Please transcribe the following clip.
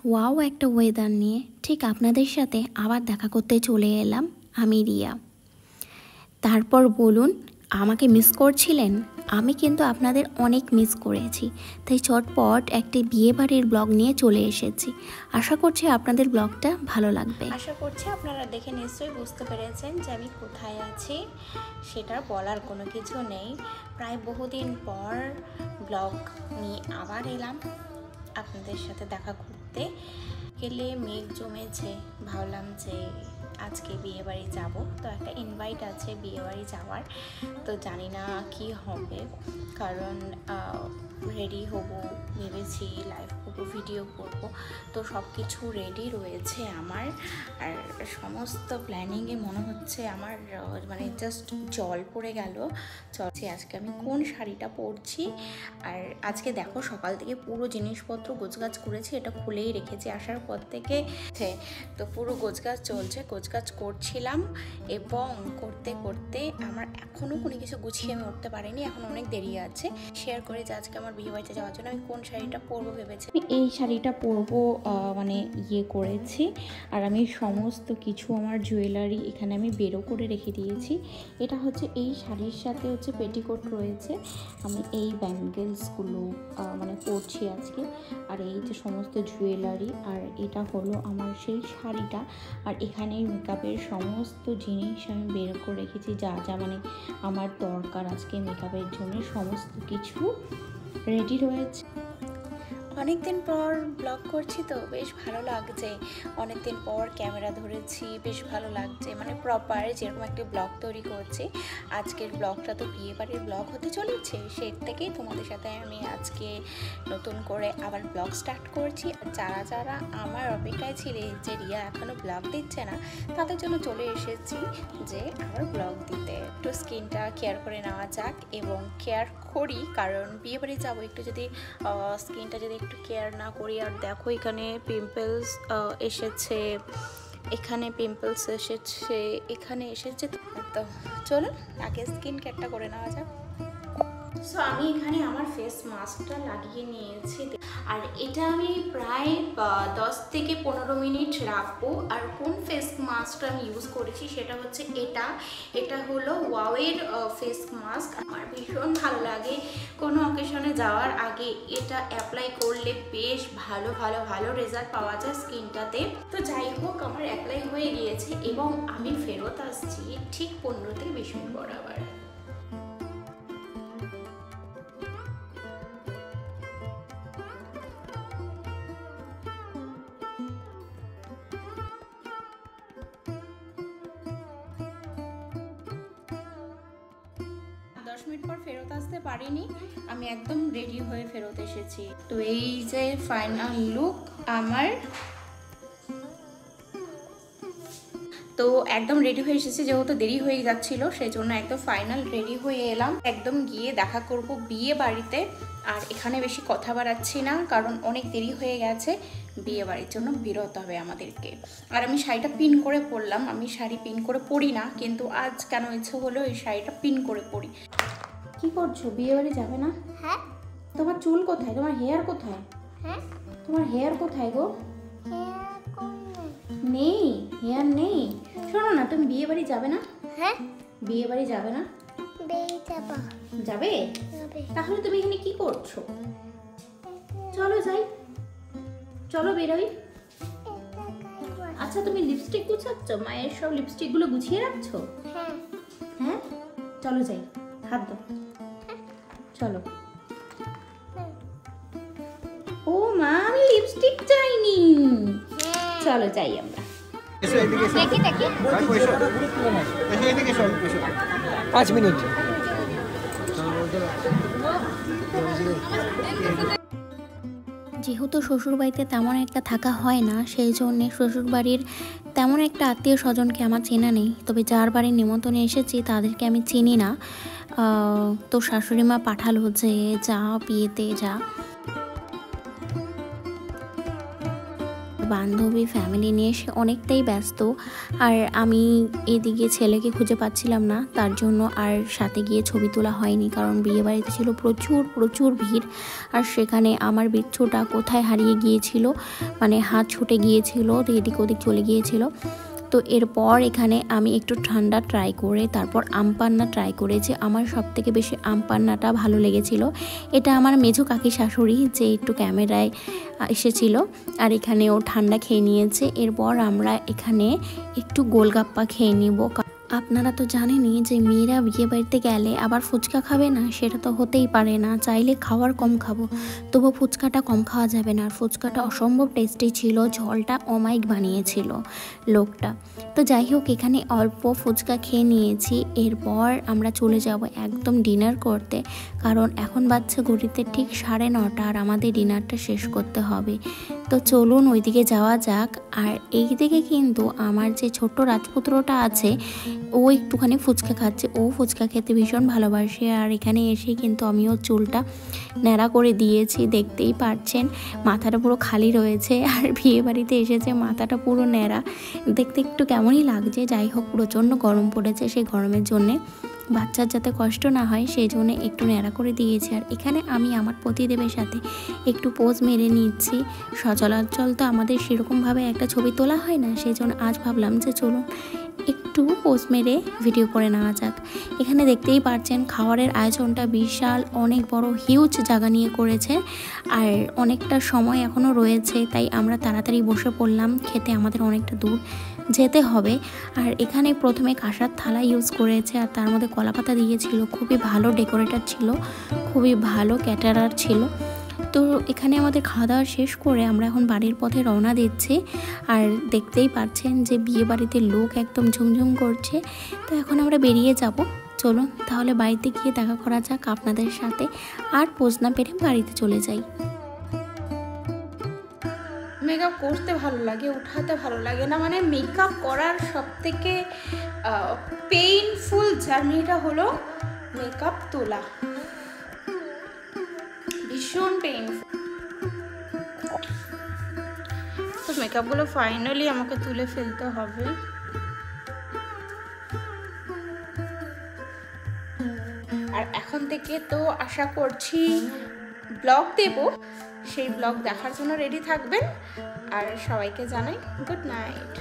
Wow একটা weather নিয়ে ঠিক আপনাদের সাথে আবার দেখা করতে চলে এলাম আমি রিয়া। তারপর বলুন, আমাকে মিস করছিলেন? আমি কিন্তু আপনাদের অনেক মিস করেছি, তাই চটপট একটি বিয়েবাড়ির ব্লগ নিয়ে চলে এসেছি। আশা করছি আপনাদের ব্লগটা ভালো লাগবে। আশা করছি আপনারা দেখে নিশ্চয়ই বুঝতে পেরেছেন যে আমি কোথায় আছি। সেটার বলার কোনো কিছু নেই। প্রায় বহুদিন পর ব্লগ নিয়ে আবার এলাম আপনাদের সাথে দেখা করতে। গেলে মেঘ জমেছে, ভাবলাম যে আজকে বিয়েবাড়ি যাব, তো একটা ইনভাইট আছে বিয়েবাড়ি যাওয়ার। তো জানি না কি হবে, কারণ রেডি হব ভেবেছি, লাইভ করবো, ভিডিও করব, তো সব কিছু রেডি রয়েছে আমার। আর সমস্ত প্ল্যানিংয়ে মনে হচ্ছে আমার মানে জাস্ট জল পড়ে গেল। চলছে আজকে আমি কোন শাড়িটা পরছি। আর আজকে দেখো সকাল থেকে পুরো জিনিসপত্র গোছগাছ করেছি, এটা খুলেই রেখেছি আসার পর থেকে। তো পুরো গোছগাছ চলছে, গোছগাছ করছিলাম এবং করতে করতে আমার এখনও কোনো কিছু গুছিয়ে আমি উঠতে পারিনি, এখন অনেক দেরি আছে। শেয়ার করে যে আজকে আমার বিয়ে বাড়িতে যাওয়ার জন্য আমি কোন শাড়িটা পরবো ভেবেছি। আমি এই শাড়িটা পরবো মানে করেছি। আর আমি সমস্ত কিছু আমার জুয়েলারি এখানে আমি বেরো করে রেখে দিয়েছি। এটা হচ্ছে এই শাড়ির সাথে হচ্ছে পেটিকোট রয়েছে। আমি এই ব্যাঙ্গেলসগুলো মানে পরছি আজকে। আর এই যে সমস্ত জুয়েলারি, আর এটা হলো আমার সেই শাড়িটা। আর এখানে মেকআপের সমস্ত জিনিস আমি বের করে রেখেছি, যা যা মানে আমার দরকার আজকে মেকআপের জন্য, সমস্ত কিছু রেডি রয়েছে। অনেক দিন পর ব্লগ করছি তো বেশ ভালো লাগছে। অনেক দিন পর ক্যামেরা ধরেছি, বেশ ভালো লাগছে, মানে প্রপার যেরকম একটা ব্লগ তৈরি করছি। আজকের ব্লগটা তো বিয়েবাড়ির ব্লগ হতে চলেছে, সেই থেকেই তোমাদের সাথে আমি আজকে নতুন করে আবার ব্লগ স্টার্ট করছি। আর যারা যারা আমার অপেক্ষায় ছিলে যে রিয়া এখনও ব্লগ দিচ্ছে না, তাদের জন্য চলে এসেছি যে আবার ব্লগ দিতে। একটু স্কিনটা কেয়ার করে নেওয়া যাক, এবং কেয়ার করি, কারণ বিয়েবাড়ি যাবো, একটু যদি স্কিনটা যদি একটু কেয়ার না করি। আর দেখো এখানে পিম্পলস এসেছে, এখানে পিম্পলস এসেছে, এখানে এসেছে। তো চলুন আগে স্কিন কেয়ারটা করে নেওয়া যাক। সো আমি এখানে আমার ফেস মাস্কটা লাগিয়ে নিয়েছি, আর এটা আমি প্রায় 10 থেকে 15 মিনিট রাখবো। আর কোন ফেস মাস্কটা আমি ইউজ করেছি সেটা হচ্ছে এটা হলো ওয়াওয়ের ফেস মাস্ক। আমার ভীষণ ভালো লাগে কোনো অকেশনে যাওয়ার আগে এটা অ্যাপ্লাই করলে, বেশ ভালো ভালো ভালো রেজাল্ট পাওয়া যায় স্কিনটাতে। তো যাই হোক, আমার অ্যাপ্লাই হয়ে গিয়েছে এবং আমি ফেরত আসছি ঠিক 15 থেকে 20 মিনিট পর আবার। মিনিট পর ফেরত আসতে পারিনি, আমি একদম রেডি হয়ে ফেরত এসেছি। তো এই যে ফাইনাল লুক আমার। তো একদম রেডি হয়ে এসেছি, যেহেতু দেরি হয়ে যাচ্ছিল সেই জন্য একদম ফাইনাল রেডি হয়ে এলাম। একদম গিয়ে দেখা করব বিয়ে বাড়িতে। আর এখানে বেশি কথা বাড়াচ্ছি না, কারণ অনেক দেরি হয়ে গেছে, বিয়ে বাড়ির জন্য বেরোতে হবে আমাদেরকে। আর আমি শাড়িটা পিন করে পরলাম, আমি শাড়ি পিন করে পরি না, কিন্তু আজ কেন ইচ্ছে হলো এই শাড়িটা পিন করে পরি। কি করছো, বিয়ে বাড়ি যাবে না? হ্যাঁ। তোমার চুল কোথায়, তোমার হেয়ার কোথায়? হ্যাঁ, তোমার হেয়ার কোথায় গো? নেই, হেয়ার নেই। শোনো না, তুমি বিয়ে বাড়ি যাবে না? হ্যাঁ। বিয়ে বাড়ি যাবে না? যাবে? তাহলে তুমি এখানে কি করছো? চলো যাই, চলো বেরোই। আচ্ছা, তুমি লিপস্টিক গুছাচ্ছ? মায়ের সব লিপস্টিক গুলো গুছিয়ে রাখছো? হ্যাঁ। হ্যাঁ, চলো যাই, হাত দাও, চলো। ও মা, আমি লিপস্টিক চাইনি। চলো যাই আমরা। 5 মিনিট। যেহেতু শ্বশুরবাড়িতে তেমন একটা থাকা হয় না, সেই জন্যে শ্বশুরবাড়ির তেমন একটা আত্মীয় স্বজনকে আমার চেনা নেই। তবে যার বাড়ির নিমন্ত্রণে এসেছি তাদেরকে আমি চিনি না। তো শাশুড়ি মা পাঠালো যে যা বিয়েতে যা। বান্ধবী ফ্যামিলি নিয়ে সে অনেকটাই ব্যস্ত, আর আমি এদিকে ছেলেকে খুঁজে পাচ্ছিলাম না, তার জন্য আর সাথে গিয়ে ছবি তোলা হয়নি। কারণ বিয়েবাড়িতে ছিল প্রচুর প্রচুর ভিড়, আর সেখানে আমার বিচ্ছুটা কোথায় হারিয়ে গিয়েছিল, মানে হাত ছুটে গিয়েছিল, এদিক ওদিক চলে গিয়েছিল। তো এরপর এখানে আমি একটু ঠান্ডা ট্রাই করে তারপর আমপান্না ট্রাই করেছি। আমার সবথেকে বেশি আমপান্নাটা ভালো লেগেছিল। এটা আমার মেজো কাকি শাশুড়ি যে একটু ক্যামেরায় এসেছিল, আর এখানে ও ঠান্ডা খেয়ে নিয়েছে। এরপর আমরা এখানে একটু গোলগাপ্পা খেয়ে নিব। আপনারা তো জানেনই যে মেয়েরা বিয়ে বাড়িতে গেলে আবার ফুচকা খাবে না, সেটা তো হতেই পারে না। চাইলে খাওয়ার কম খাবো, তবু ফুচকাটা কম খাওয়া যাবে না। আর ফুচকাটা অসম্ভব টেস্টি ছিল, ঝোলটা অমাইক বানিয়েছিল লোকটা। তো যাই হোক, এখানে অল্প ফুচকা খেয়ে নিয়েছি। এরপর আমরা চলে যাব একদম ডিনার করতে, কারণ এখন বাজছে ঘড়িতে ঠিক 9:30, আর আমাদের ডিনারটা শেষ করতে হবে। তো চলুন ওইদিকে যাওয়া যাক। আর এই দিকে কিন্তু আমার যে ছোট্ট রাজপুত্রটা আছে, ও একটুখানি ফুচকা খাচ্ছে। ও ফুচকা খেতে ভীষণ ভালোবাসে। আর এখানে এসে কিন্তু আমিও চুলটা ন্যাড়া করে দিয়েছি, দেখতেই পাচ্ছেন মাথাটা পুরো খালি রয়েছে। আর বিয়ে বাড়িতে এসেছে মাথাটা পুরো ন্যাড়া, দেখতে একটু কেমনই লাগছে। যাই হোক, প্রচণ্ড গরম পড়েছে, সেই গরমের জন্যে বাচ্চার যাতে কষ্ট না হয় সেই জন্য একটু ন্যাড়া করে দিয়েছি। আর এখানে আমি আমার পতিদেবের সাথে একটু পোজ মেরে নিচ্ছি। সচরাচর তো আমাদের সেরকমভাবে একটা ছবি তোলা হয় না, সেই জন্য আজ ভাবলাম যে চলুন একটু পোজ মেরে ভিডিও করে নেওয়া যাক। এখানে দেখতেই পাচ্ছেন খাবারের আয়োজনটা বিশাল, অনেক বড় হিউজ জায়গা নিয়ে করেছে, আর অনেকটা সময় এখনও রয়েছে, তাই আমরা তাড়াতাড়ি বসে পড়লাম খেতে। আমাদের অনেকটা দূর যেতে হবে। আর এখানে প্রথমে কাঁসার থালা ইউজ করেছে, আর তার মধ্যে কলাপাতা দিয়েছিল। খুবই ভালো ডেকোরেটর ছিল, খুবই ভালো ক্যাটারার ছিল। তো এখানে আমাদের খাওয়া দাওয়া শেষ করে আমরা এখন বাড়ির পথে রওনা দিচ্ছি। আর দেখতেই পাচ্ছেন যে বিয়ে বাড়িতে লোক একদম ঝুমঝুম করছে। তো এখন আমরা বেরিয়ে যাব। চলুন তাহলে বাড়িতে গিয়ে দেখা করা যাক আপনাদের সাথে। আর পোজ না পেরে বাড়িতে চলে যাই। মেকআপ করতে ভালো লাগে, উঠাতে ভালো লাগে না। মানে মেকআপ করার সবথেকে পেইনফুল জার্নিটা হলো মেকআপ তোলা, ভীষণ পেইনফুল। তো মেকআপগুলো ফাইনালি আমাকে তুলে ফেলতে হবে। আর এখন থেকে তো আশা করছি ব্লগ দেব, সেই ব্লগ দেখার জন্য রেডি থাকবেন। আর সবাইকে জানাই গুড নাইট।